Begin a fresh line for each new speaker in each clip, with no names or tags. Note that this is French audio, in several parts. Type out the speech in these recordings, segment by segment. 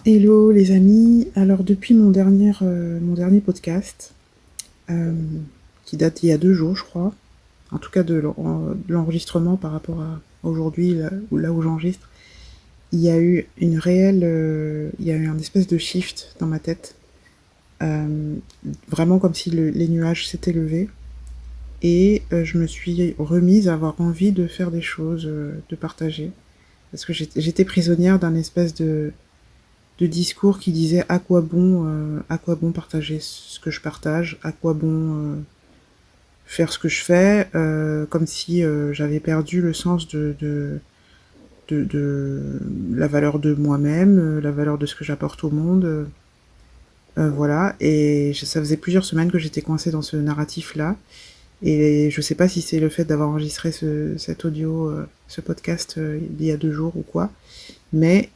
Hello les amis, alors depuis mon dernier podcast, qui date d'il y a 2 jours je crois, en tout cas de l'enregistrement par rapport à aujourd'hui, là où j'enregistre, il y a eu il y a eu un espèce de shift dans ma tête, vraiment comme si les nuages s'étaient levés, et je me suis remise à avoir envie de faire des choses, de partager, parce que j'étais prisonnière d'un espèce de discours qui disait à quoi bon partager ce que je partage, à quoi bon faire ce que je fais, comme si j'avais perdu le sens de la valeur de moi-même, la valeur de ce que j'apporte au monde. Voilà, et ça faisait plusieurs semaines que j'étais coincée dans ce narratif-là, et je sais pas si c'est le fait d'avoir enregistré cet audio, ce podcast il y a 2 jours ou quoi, mais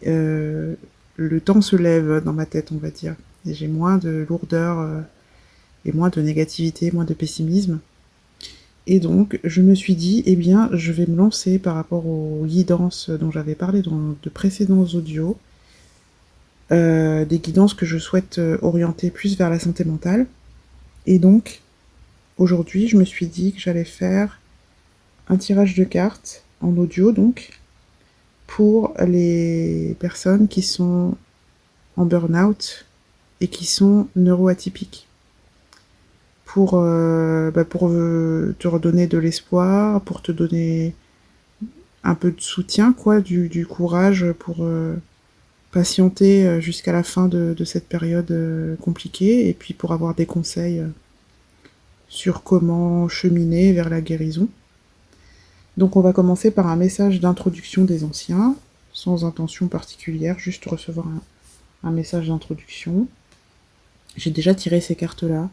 le temps se lève dans ma tête, on va dire. Et j'ai moins de lourdeur et moins de négativité, moins de pessimisme. Et donc, je me suis dit, eh bien, je vais me lancer par rapport aux guidances dont j'avais parlé dans de précédents audios, des guidances que je souhaite orienter plus vers la santé mentale. Et donc, aujourd'hui, je me suis dit que j'allais faire un tirage de cartes en audio, donc, pour les personnes qui sont en burn-out et qui sont neuroatypiques. Pour te redonner de l'espoir, pour te donner un peu de soutien, quoi, du courage pour patienter jusqu'à la fin de cette période compliquée, et puis pour avoir des conseils sur comment cheminer vers la guérison. Donc on va commencer par un message d'introduction des anciens, sans intention particulière, juste recevoir un message d'introduction. J'ai déjà tiré ces cartes-là.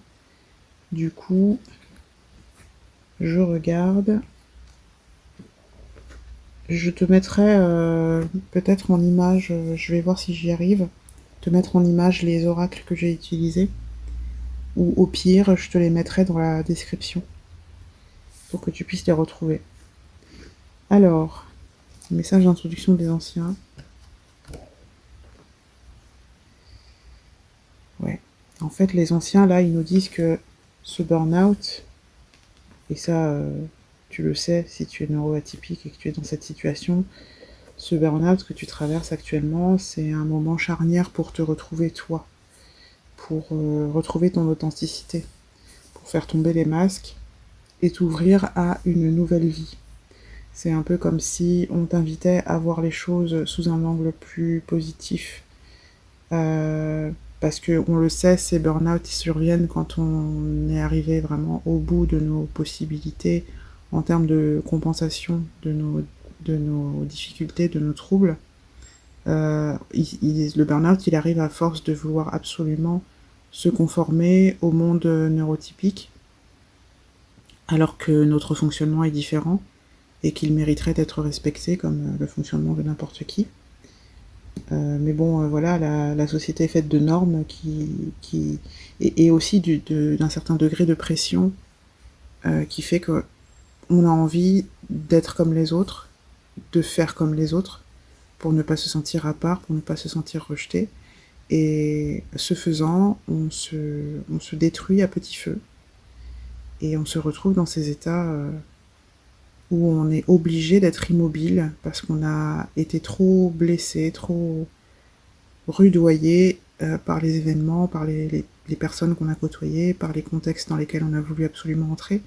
Du coup, je regarde. Je te mettrai peut-être en image, je vais voir si j'y arrive, te mettre en image les oracles que j'ai utilisés. Ou au pire, je te les mettrai dans la description pour que tu puisses les retrouver. Alors, message d'introduction des anciens. Ouais. En fait, les anciens, là, ils nous disent que ce burn-out, et ça, tu le sais si tu es neuroatypique et que tu es dans cette situation, ce burn-out que tu traverses actuellement, c'est un moment charnière pour te retrouver toi, pour retrouver ton authenticité, pour faire tomber les masques et t'ouvrir à une nouvelle vie. C'est un peu comme si on t'invitait à voir les choses sous un angle plus positif. Parce que on le sait, ces burn-out ils surviennent quand on est arrivé vraiment au bout de nos possibilités en termes de compensation de nos difficultés, de nos troubles. Le burn-out, il arrive à force de vouloir absolument se conformer au monde neurotypique, alors que notre fonctionnement est différent et qu'il mériterait d'être respecté comme le fonctionnement de n'importe qui. Mais bon, voilà, la société est faite de normes et aussi d'un certain degré de pression qui fait qu'on a envie d'être comme les autres, de faire comme les autres, pour ne pas se sentir à part, pour ne pas se sentir rejeté. Et ce faisant, on se détruit à petit feu. Et on se retrouve dans ces états où on est obligé d'être immobile parce qu'on a été trop blessé, trop rudoyé par les événements, par les personnes qu'on a côtoyées, par les contextes dans lesquels on a voulu absolument entrer.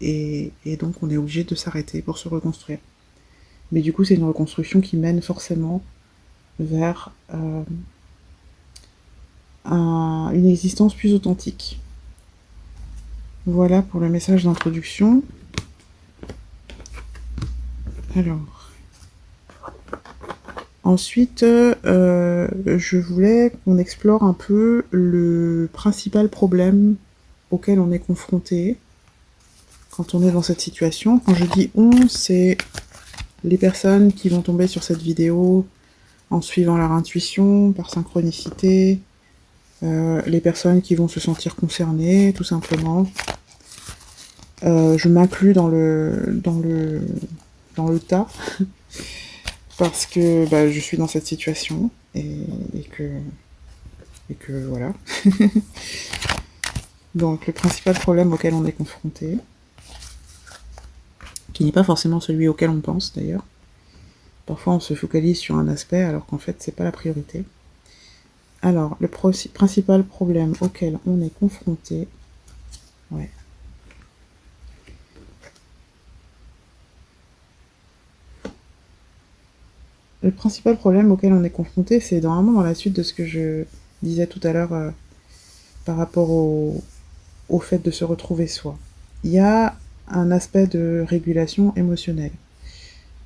Et donc on est obligé de s'arrêter pour se reconstruire. Mais du coup, c'est une reconstruction qui mène forcément vers une existence plus authentique. Voilà pour le message d'introduction. Alors, ensuite, je voulais qu'on explore un peu le principal problème auquel on est confronté quand on est dans cette situation. Quand je dis on, c'est les personnes qui vont tomber sur cette vidéo en suivant leur intuition, par synchronicité, les personnes qui vont se sentir concernées, tout simplement. Je m'inclus dans le tas, parce que je suis dans cette situation. et, et que, et que voilà. Donc le principal problème auquel on est confronté, qui n'est pas forcément celui auquel on pense d'ailleurs. Parfois on se focalise sur un aspect alors qu'en fait c'est pas la priorité. Alors le principal problème auquel on est confronté, ouais. Le principal problème auquel on est confronté, c'est normalement dans la suite de ce que je disais tout à l'heure par rapport au fait de se retrouver soi. Il y a un aspect de régulation émotionnelle.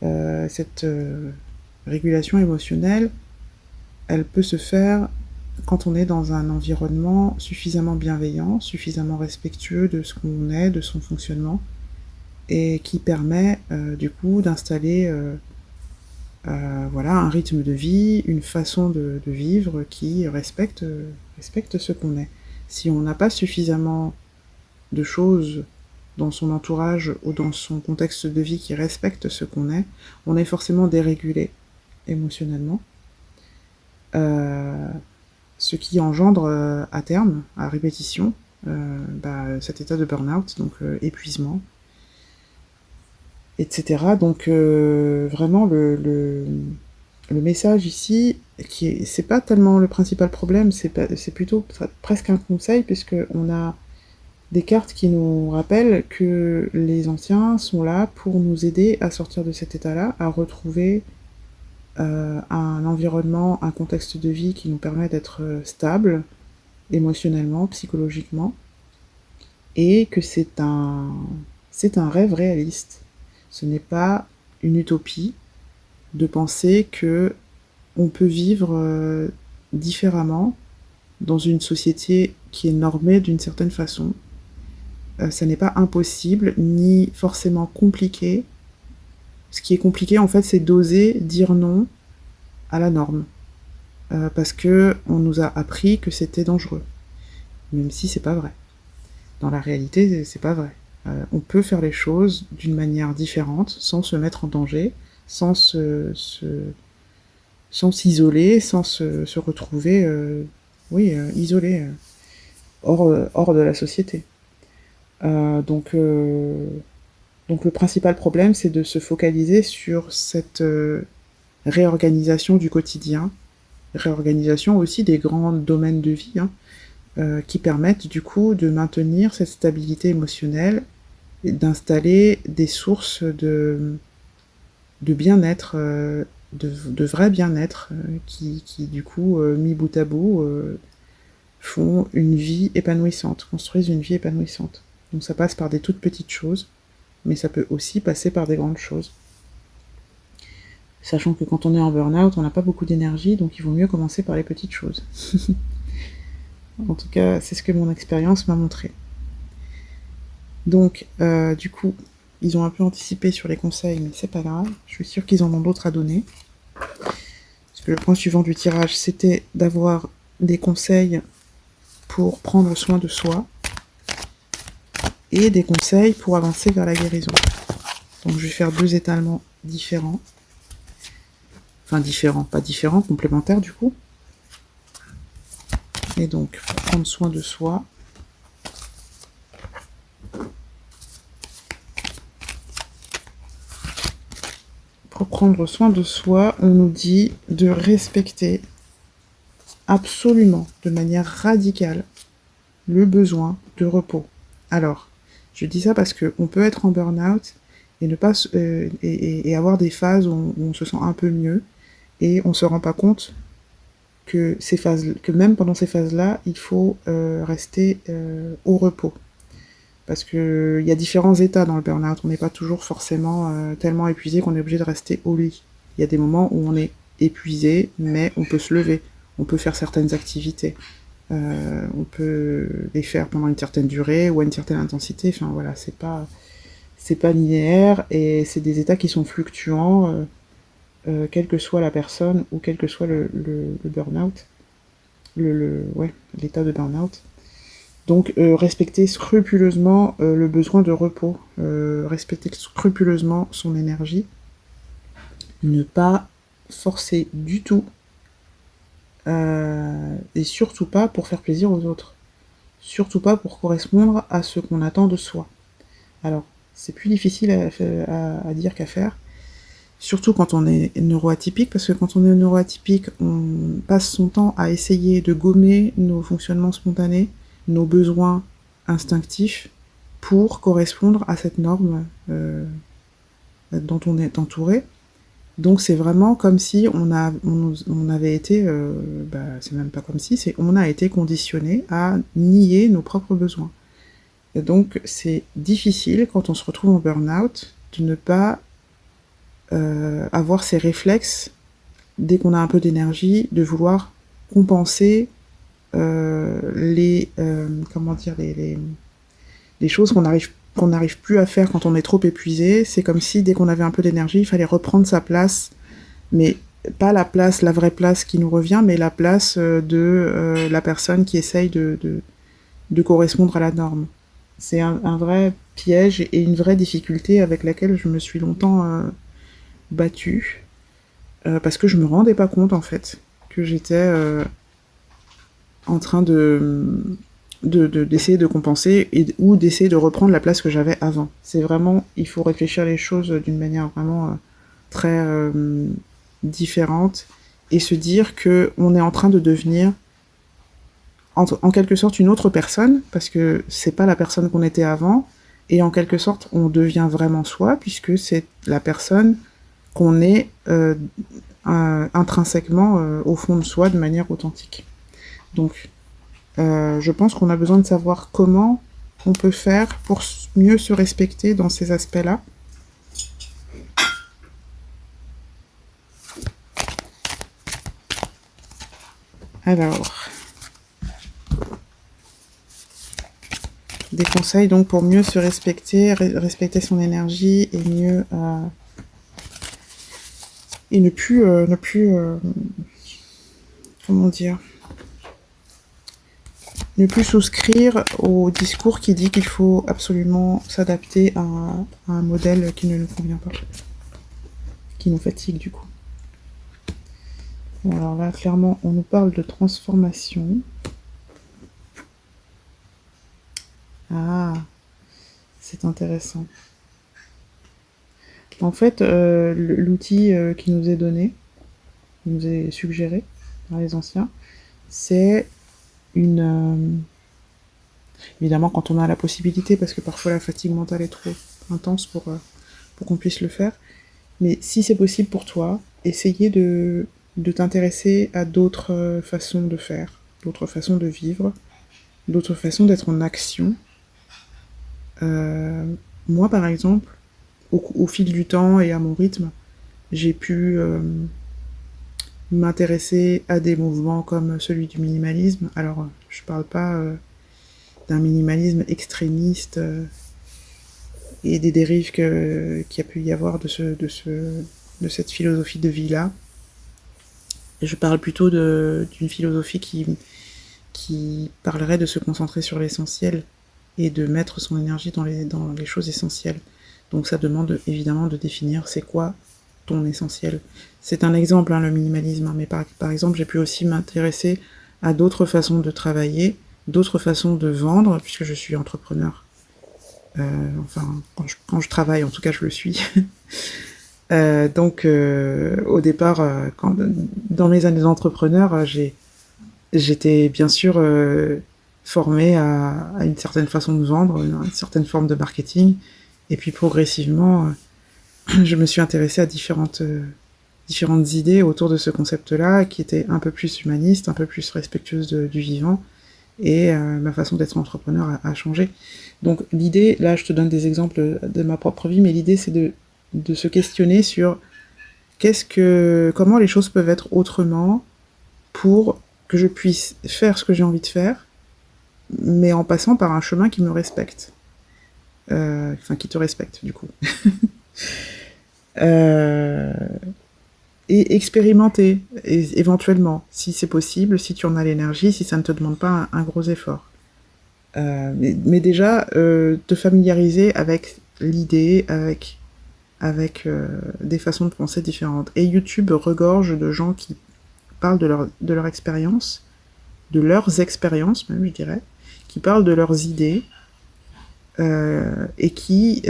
Cette régulation émotionnelle, elle peut se faire quand on est dans un environnement suffisamment bienveillant, suffisamment respectueux de ce qu'on est, de son fonctionnement, et qui permet du coup d'installer voilà, un rythme de vie, une façon de vivre qui respecte ce qu'on est. Si on n'a pas suffisamment de choses dans son entourage ou dans son contexte de vie qui respecte ce qu'on est, on est forcément dérégulé émotionnellement. Ce qui engendre à terme, à répétition, cet état de burn-out, donc épuisement, etc. Donc vraiment le message ici, c'est pas tellement le principal problème, c'est plutôt presque un conseil, puisque on a des cartes qui nous rappellent que les anciens sont là pour nous aider à sortir de cet état-là, à retrouver un environnement, un contexte de vie qui nous permet d'être stable, émotionnellement, psychologiquement, et que c'est un rêve réaliste. Ce n'est pas une utopie de penser que on peut vivre différemment dans une société qui est normée d'une certaine façon. Ça n'est pas impossible, ni forcément compliqué. Ce qui est compliqué, en fait, c'est d'oser dire non à la norme. Parce que on nous a appris que c'était dangereux. Même si c'est pas vrai. Dans la réalité, c'est pas vrai. On peut faire les choses d'une manière différente, sans se mettre en danger, sans s'isoler, sans se retrouver isolé, hors de la société. Donc le principal problème, c'est de se focaliser sur cette réorganisation du quotidien, réorganisation aussi des grands domaines de vie, qui permettent du coup de maintenir cette stabilité émotionnelle et d'installer des sources de bien-être, de vrai bien-être, qui du coup, mis bout à bout, font une vie épanouissante, construisent une vie épanouissante. Donc ça passe par des toutes petites choses, mais ça peut aussi passer par des grandes choses. Sachant que quand on est en burn-out, on n'a pas beaucoup d'énergie, donc il vaut mieux commencer par les petites choses. En tout cas, c'est ce que mon expérience m'a montré. Donc, du coup, ils ont un peu anticipé sur les conseils, mais c'est pas grave. Je suis sûre qu'ils en ont d'autres à donner. Parce que le point suivant du tirage, c'était d'avoir des conseils pour prendre soin de soi et des conseils pour avancer vers la guérison. Donc, je vais faire 2 étalements différents. Enfin, différents, pas différents, complémentaires du coup. Et donc, pour prendre soin de soi, on nous dit de respecter absolument, de manière radicale, le besoin de repos. Alors, je dis ça parce qu'on peut être en burn-out et ne pas et avoir des phases où on se sent un peu mieux et on se rend pas compte que même pendant ces phases-là, il faut rester au repos. Parce qu'il y a différents états dans le burn-out. On n'est pas toujours forcément tellement épuisé qu'on est obligé de rester au lit. Il y a des moments où on est épuisé, mais on peut se lever. On peut faire certaines activités. On peut les faire pendant une certaine durée ou à une certaine intensité. Enfin voilà, c'est pas linéaire et c'est des états qui sont fluctuants, quelle que soit la personne ou quel que soit le burn-out, l'état de burn-out. Donc respecter scrupuleusement le besoin de repos, respecter scrupuleusement son énergie, ne pas forcer du tout et surtout pas pour faire plaisir aux autres. Surtout pas pour correspondre à ce qu'on attend de soi. Alors, c'est plus difficile à dire qu'à faire, surtout quand on est neuroatypique, parce que quand on est neuroatypique, on passe son temps à essayer de gommer nos fonctionnements spontanés, nos besoins instinctifs, pour correspondre à cette norme dont on est entouré. Donc c'est vraiment comme si on avait été, c'est même pas comme si, c'est on a été conditionné à nier nos propres besoins. Et donc c'est difficile quand on se retrouve en burn-out de ne pas avoir ces réflexes dès qu'on a un peu d'énergie, de vouloir compenser les choses qu'on n'arrive plus à faire quand on est trop épuisé. C'est comme si dès qu'on avait un peu d'énergie, il fallait reprendre sa place, mais pas la vraie place qui nous revient, mais la place de la personne qui essaye de correspondre à la norme. C'est un vrai piège et une vraie difficulté avec laquelle je me suis longtemps battue, parce que je me rendais pas compte en fait que j'étais en train d'essayer de compenser ou d'essayer de reprendre la place que j'avais avant. C'est vraiment, il faut réfléchir les choses d'une manière vraiment très différente et se dire que on est en train de devenir en quelque sorte une autre personne, parce que c'est pas la personne qu'on était avant, et en quelque sorte on devient vraiment soi, puisque c'est la personne qu'on est intrinsèquement au fond de soi de manière authentique. Donc je pense qu'on a besoin de savoir comment on peut faire pour mieux se respecter dans ces aspects-là. Alors, des conseils donc pour mieux se respecter, respecter son énergie et mieux et ne plus comment dire, ne plus souscrire au discours qui dit qu'il faut absolument s'adapter à un modèle qui ne nous convient pas, qui nous fatigue du coup. Bon, alors là, clairement, on nous parle de transformation. Ah, c'est intéressant. En fait, l'outil qui nous est donné, qui nous est suggéré par les anciens, c'est évidemment quand on a la possibilité, parce que parfois la fatigue mentale est trop intense pour qu'on puisse le faire, mais si c'est possible pour toi, essayez de t'intéresser à d'autres façons de faire, d'autres façons de vivre, d'autres façons d'être en action. Moi par exemple, au fil du temps et à mon rythme, j'ai pu m'intéresser à des mouvements comme celui du minimalisme. Alors, je parle pas d'un minimalisme extrémiste et des dérives qu'il y a pu y avoir de cette philosophie de vie-là. Je parle plutôt d'une philosophie qui parlerait de se concentrer sur l'essentiel et de mettre son énergie dans les choses essentielles. Donc ça demande évidemment de définir c'est quoi ton essentiel. C'est un exemple, hein, le minimalisme, hein, mais par exemple, j'ai pu aussi m'intéresser à d'autres façons de travailler, d'autres façons de vendre, puisque je suis entrepreneur. Quand je travaille, en tout cas, je le suis. Donc, au départ, dans mes années d'entrepreneur, j'étais bien sûr formée à une certaine façon de vendre, une certaine forme de marketing, et puis progressivement, je me suis intéressée à différentes idées autour de ce concept-là, qui étaient un peu plus humanistes, un peu plus respectueuses du vivant, et ma façon d'être entrepreneur a changé. Donc l'idée, là je te donne des exemples de ma propre vie, mais l'idée c'est de se questionner sur comment les choses peuvent être autrement pour que je puisse faire ce que j'ai envie de faire, mais en passant par un chemin qui me respecte. Qui te respecte, du coup. Et expérimenter, éventuellement, si c'est possible, si tu en as l'énergie, si ça ne te demande pas un gros effort. Mais déjà, te familiariser avec l'idée, avec des façons de penser différentes. Et YouTube regorge de gens qui parlent de leur expérience, de leurs expériences même, je dirais, qui parlent de leurs idées, et qui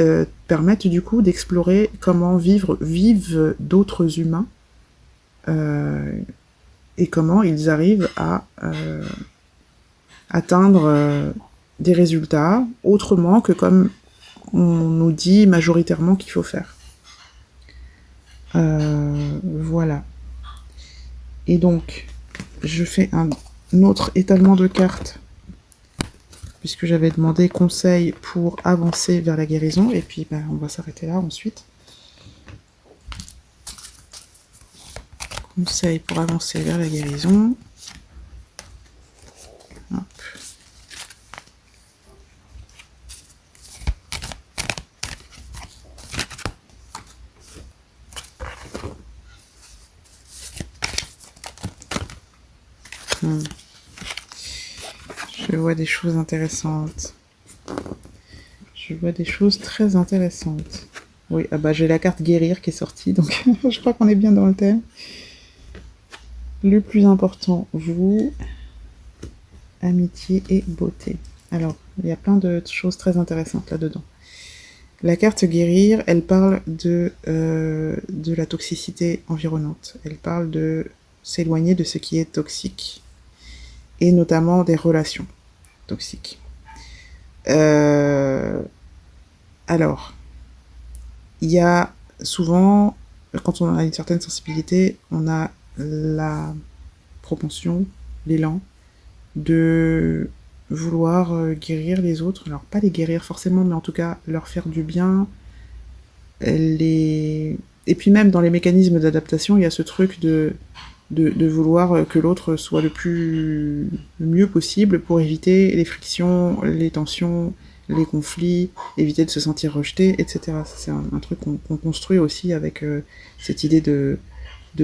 permettent du coup d'explorer comment vivent d'autres humains, et comment ils arrivent à atteindre des résultats autrement que comme on nous dit majoritairement qu'il faut faire. Voilà. Et donc, je fais un autre étalement de cartes, puisque j'avais demandé conseil pour avancer vers la guérison, et puis on va s'arrêter là ensuite. Conseil pour avancer vers la guérison. Hop. Je vois des choses intéressantes. Je vois des choses très intéressantes. Oui, j'ai la carte guérir qui est sortie, donc je crois qu'on est bien dans le thème. Le plus important, vous, amitié et beauté. Alors, il y a plein de choses très intéressantes là-dedans. La carte guérir, elle parle de la toxicité environnante. Elle parle de s'éloigner de ce qui est toxique, et notamment des relations toxiques. Alors, il y a souvent, quand on a une certaine sensibilité, on a la propension, l'élan de vouloir guérir les autres. Alors, pas les guérir forcément, mais en tout cas, leur faire du bien. Et puis même dans les mécanismes d'adaptation, il y a ce truc de vouloir que l'autre soit le mieux possible pour éviter les frictions, les tensions, les conflits, éviter de se sentir rejeté, etc. C'est un truc qu'on construit aussi avec cette idée de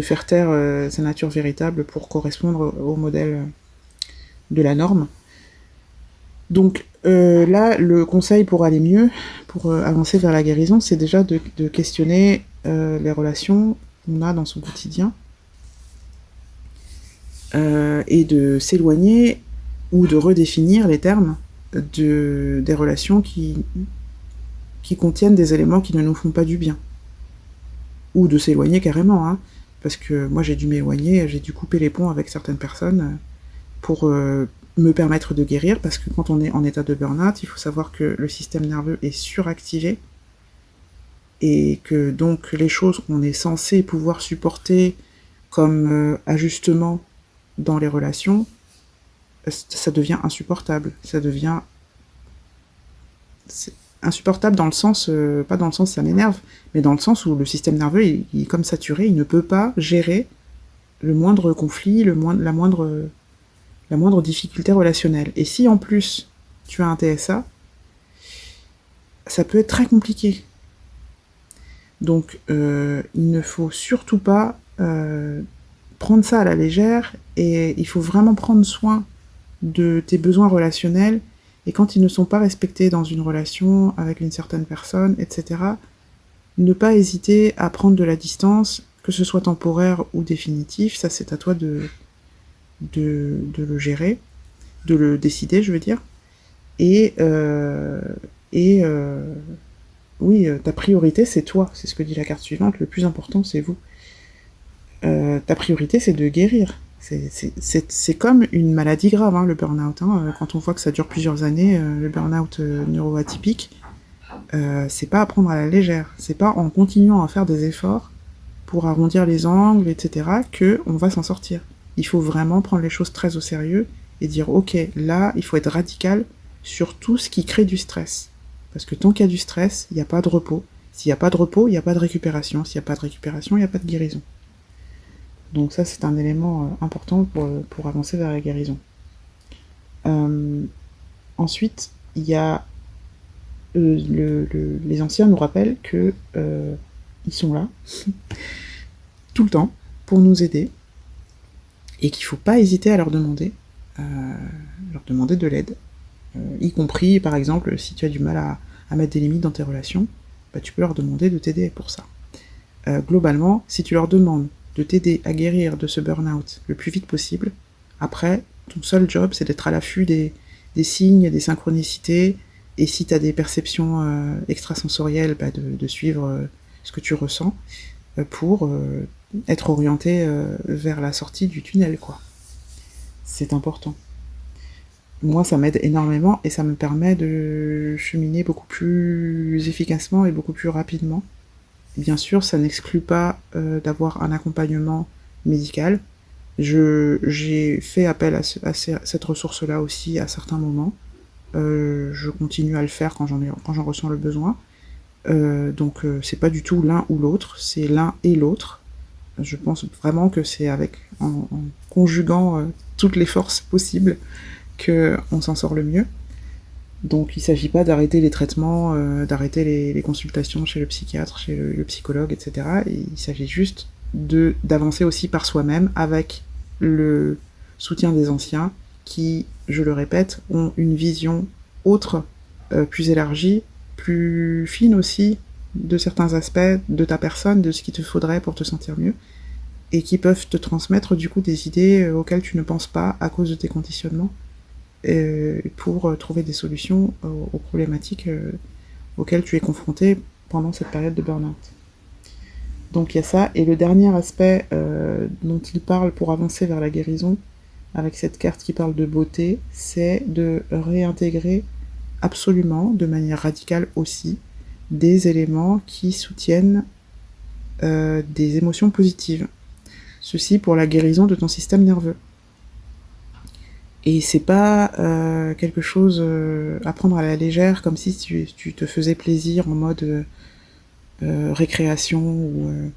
faire taire sa nature véritable pour correspondre au modèle de la norme. Donc là, le conseil pour aller mieux, pour avancer vers la guérison, c'est déjà de questionner les relations qu'on a dans son quotidien, et de s'éloigner ou de redéfinir les termes des relations qui contiennent des éléments qui ne nous font pas du bien. Ou de s'éloigner carrément, hein, parce que moi j'ai dû m'éloigner, j'ai dû couper les ponts avec certaines personnes pour me permettre de guérir, parce que quand on est en état de burn-out, il faut savoir que le système nerveux est suractivé, et que donc les choses qu'on est censé pouvoir supporter comme ajustement dans les relations, ça devient insupportable. C'est insupportable dans le sens, pas dans le sens ça m'énerve, mais dans le sens où le système nerveux il est comme saturé, il ne peut pas gérer le moindre conflit, la moindre difficulté relationnelle. Et si en plus tu as un TSA, ça peut être très compliqué. Donc il ne faut surtout pas prendre ça à la légère, et il faut vraiment prendre soin de tes besoins relationnels, et quand ils ne sont pas respectés dans une relation avec une certaine personne, etc., ne pas hésiter à prendre de la distance, que ce soit temporaire ou définitif. Ça c'est à toi de le gérer, de le décider, je veux dire. Et oui, ta priorité c'est toi, c'est ce que dit la carte suivante, le plus important c'est vous. Ta priorité c'est de guérir. C'est comme une maladie grave, hein, le burn-out. Hein. Quand on voit que ça dure plusieurs années, le burn-out neuroatypique, c'est pas à prendre à la légère. C'est pas en continuant à faire des efforts pour arrondir les angles, etc., que on va s'en sortir. Il faut vraiment prendre les choses très au sérieux et dire ok, là, il faut être radical sur tout ce qui crée du stress. Parce que tant qu'il y a du stress, il n'y a pas de repos. S'il n'y a pas de repos, il n'y a pas de récupération. S'il n'y a pas de récupération, il n'y a pas de guérison. Donc ça, c'est un élément important pour avancer vers la guérison. Ensuite, il y a les anciens nous rappellent que ils sont là tout le temps pour nous aider, et qu'il ne faut pas hésiter à leur demander de l'aide, y compris par exemple si tu as du mal à mettre des limites dans tes relations, tu peux leur demander de t'aider pour ça. Globalement, si tu leur demandes de t'aider à guérir de ce burn-out le plus vite possible. Après, ton seul job, c'est d'être à l'affût des signes, des synchronicités, et si tu as des perceptions extrasensorielles, de suivre ce que tu ressens pour être orienté vers la sortie du tunnel, quoi. C'est important. Moi, ça m'aide énormément et ça me permet de cheminer beaucoup plus efficacement et beaucoup plus rapidement. Bien sûr, ça n'exclut pas d'avoir un accompagnement médical. J'ai fait appel à cette ressource-là aussi à certains moments. Je continue à le faire quand j'en ressens le besoin. Donc c'est pas du tout l'un ou l'autre, c'est l'un et l'autre. Je pense vraiment que c'est en conjuguant toutes les forces possibles qu'on s'en sort le mieux. Donc il ne s'agit pas d'arrêter les traitements, d'arrêter les consultations chez le psychiatre, chez le psychologue, etc. Il s'agit juste d'avancer aussi par soi-même avec le soutien des anciens qui, je le répète, ont une vision autre, plus élargie, plus fine aussi, de certains aspects de ta personne, de ce qu'il te faudrait pour te sentir mieux, et qui peuvent te transmettre du coup des idées auxquelles tu ne penses pas à cause de tes conditionnements, pour trouver des solutions aux problématiques auxquelles tu es confronté pendant cette période de burn-out. Donc il y a ça, et le dernier aspect dont il parle pour avancer vers la guérison, avec cette carte qui parle de beauté, c'est de réintégrer absolument, de manière radicale aussi, des éléments qui soutiennent des émotions positives. Ceci pour la guérison de ton système nerveux. Et c'est pas quelque chose à prendre à la légère, comme si tu te faisais plaisir en mode récréation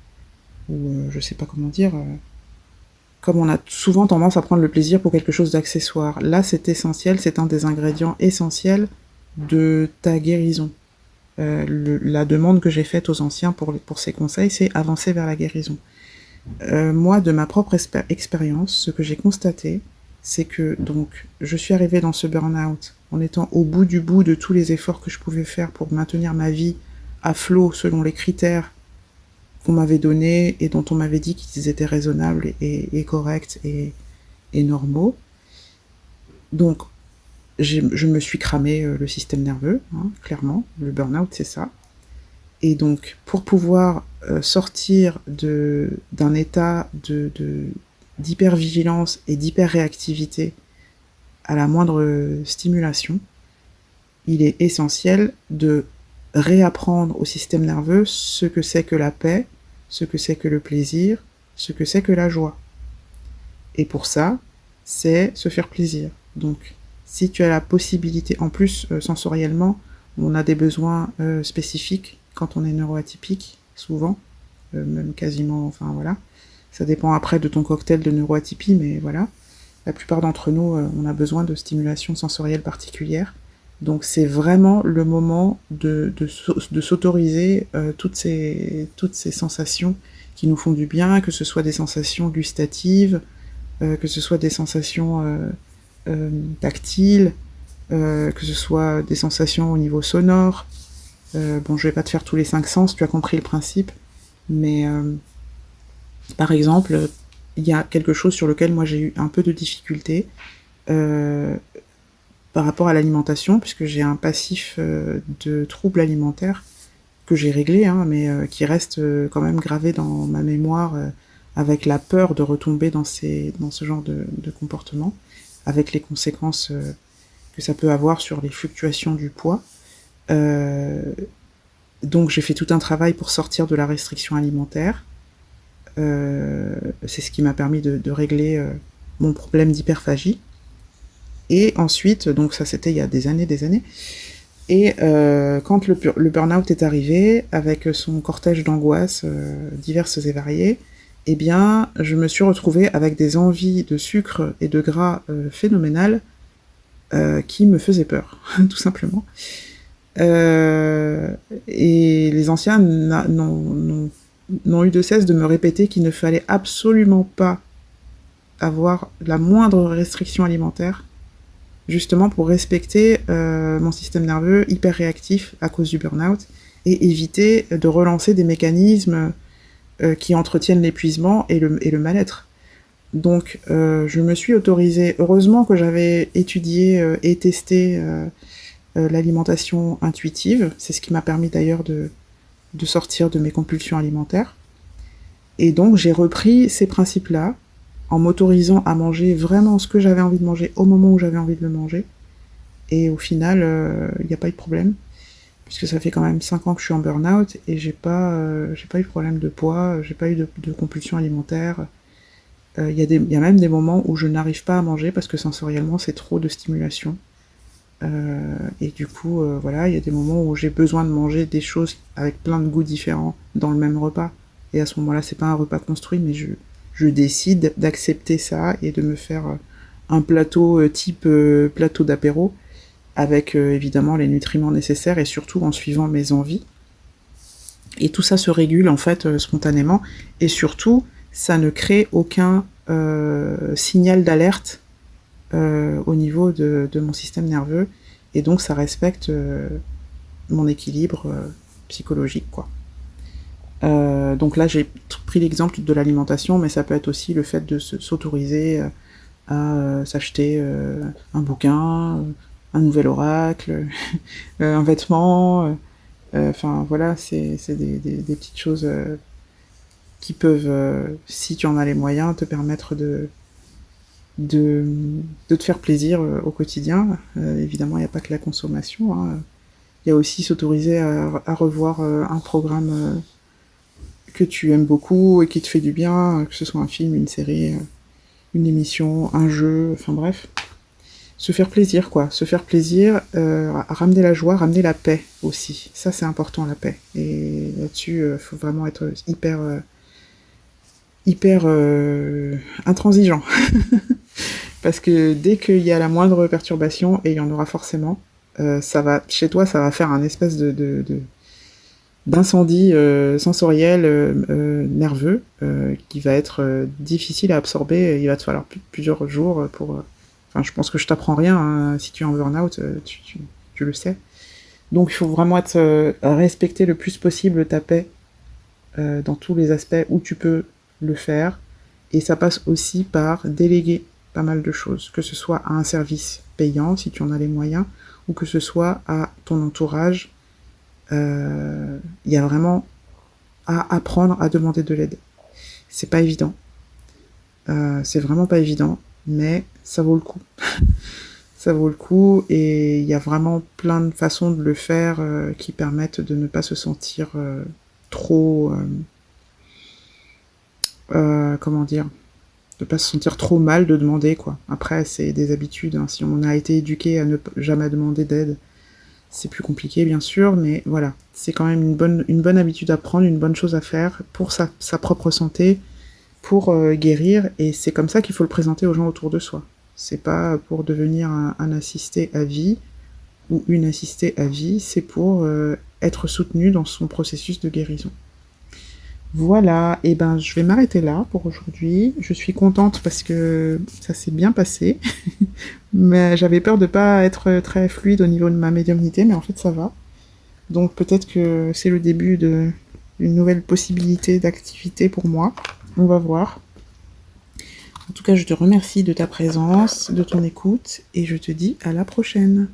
ou je sais pas comment dire, comme on a souvent tendance à prendre le plaisir pour quelque chose d'accessoire. Là, c'est essentiel, c'est un des ingrédients essentiels de ta guérison. La demande que j'ai faite aux anciens pour ces conseils, c'est avancer vers la guérison. Moi, de ma propre expérience, ce que j'ai constaté, c'est que donc je suis arrivée dans ce burn-out en étant au bout de tous les efforts que je pouvais faire pour maintenir ma vie à flot selon les critères qu'on m'avait donnés et dont on m'avait dit qu'ils étaient raisonnables et corrects et normaux. Donc je me suis cramé le système nerveux, hein, clairement. Le burn-out, c'est ça. Et donc pour pouvoir sortir d'un état d'hypervigilance et d'hyperréactivité à la moindre stimulation, il est essentiel de réapprendre au système nerveux ce que c'est que la paix, ce que c'est que le plaisir, ce que c'est que la joie. Et pour ça, c'est se faire plaisir. Donc, si tu as la possibilité, en plus, sensoriellement, on a des besoins spécifiques quand on est neuroatypique, souvent, même quasiment, enfin voilà. Ça dépend après de ton cocktail de neuroatypie, mais voilà. La plupart d'entre nous, on a besoin de stimulation sensorielle particulière. Donc c'est vraiment le moment de s'autoriser toutes ces sensations qui nous font du bien, que ce soit des sensations gustatives, que ce soit des sensations tactiles, que ce soit des sensations au niveau sonore. Bon, je vais pas te faire tous les 5 sens, tu as compris le principe, mais par exemple, il y a quelque chose sur lequel moi j'ai eu un peu de difficulté par rapport à l'alimentation, puisque j'ai un passif de troubles alimentaires que j'ai réglé, hein, mais qui reste quand même gravé dans ma mémoire avec la peur de retomber dans ce genre de comportement, avec les conséquences que ça peut avoir sur les fluctuations du poids. Donc j'ai fait tout un travail pour sortir de la restriction alimentaire. C'est ce qui m'a permis de régler mon problème d'hyperphagie. Et ensuite, donc ça c'était il y a des années, et quand le burn-out est arrivé, avec son cortège d'angoisses diverses et variées, eh bien, je me suis retrouvée avec des envies de sucre et de gras phénoménales qui me faisaient peur, tout simplement. Et les anciens n'ont eu de cesse de me répéter qu'il ne fallait absolument pas avoir la moindre restriction alimentaire, justement pour respecter mon système nerveux hyper réactif à cause du burn-out et éviter de relancer des mécanismes qui entretiennent l'épuisement et le mal-être. Donc, je me suis autorisée, heureusement que j'avais étudié et testé l'alimentation intuitive, c'est ce qui m'a permis d'ailleurs de sortir de mes compulsions alimentaires. Et donc, j'ai repris ces principes-là, en m'autorisant à manger vraiment ce que j'avais envie de manger au moment où j'avais envie de le manger. Et au final, il n'y a pas eu de problème, puisque ça fait quand même 5 ans que je suis en burn-out, et j'ai pas eu de problème de poids, j'ai pas eu de compulsions alimentaires. Il y a même des moments où je n'arrive pas à manger parce que sensoriellement c'est trop de stimulation. Et du coup, voilà, il y a des moments où j'ai besoin de manger des choses avec plein de goûts différents dans le même repas. Et à ce moment-là, c'est pas un repas construit, mais je décide d'accepter ça et de me faire un plateau type plateau d'apéro avec évidemment les nutriments nécessaires et surtout en suivant mes envies. Et tout ça se régule en fait spontanément et surtout ça ne crée aucun signal d'alerte au niveau de mon système nerveux et donc ça respecte mon équilibre psychologique quoi. Donc là j'ai pris l'exemple de l'alimentation mais ça peut être aussi le fait de s'autoriser à s'acheter un bouquin, un nouvel oracle, un vêtement, enfin voilà c'est des petites choses qui peuvent, si tu en as les moyens, te permettre de te faire plaisir au quotidien. Évidemment, il n'y a pas que la consommation. Hein. Il y a aussi s'autoriser à revoir un programme que tu aimes beaucoup et qui te fait du bien, que ce soit un film, une série, une émission, un jeu, enfin bref. Se faire plaisir, quoi. Se faire plaisir, ramener la joie, ramener la paix aussi. Ça, c'est important, la paix. Et là-dessus, faut vraiment être hyper intransigeant. Parce que dès qu'il y a la moindre perturbation, et il y en aura forcément, ça va, chez toi, ça va faire un espèce d'incendie sensoriel, nerveux, qui va être difficile à absorber. Il va te falloir plusieurs jours pour... Enfin, je pense que je t'apprends rien, hein, si tu es en burn-out, tu le sais. Donc il faut vraiment respecter le plus possible ta paix dans tous les aspects où tu peux le faire. Et ça passe aussi par déléguer pas mal de choses, que ce soit à un service payant, si tu en as les moyens, ou que ce soit à ton entourage. Il y a vraiment à apprendre à demander de l'aide. C'est pas évident. C'est vraiment pas évident, mais ça vaut le coup. Ça vaut le coup, et il y a vraiment plein de façons de le faire qui permettent de ne pas se sentir trop... comment dire, de pas se sentir trop mal de demander quoi. Après c'est des habitudes, hein. Si on a été éduqué à ne jamais demander d'aide, c'est plus compliqué bien sûr, mais voilà, c'est quand même une bonne habitude à prendre, une bonne chose à faire pour sa propre santé, pour guérir, et c'est comme ça qu'il faut le présenter aux gens autour de soi. C'est pas pour devenir un assisté à vie ou une assistée à vie, c'est pour être soutenu dans son processus de guérison. Voilà, et ben je vais m'arrêter là pour aujourd'hui. Je suis contente parce que ça s'est bien passé, mais j'avais peur de pas être très fluide au niveau de ma médiumnité, mais en fait ça va. Donc peut-être que c'est le début d'une nouvelle possibilité d'activité pour moi. On va voir. En tout cas, je te remercie de ta présence, de ton écoute, et je te dis à la prochaine.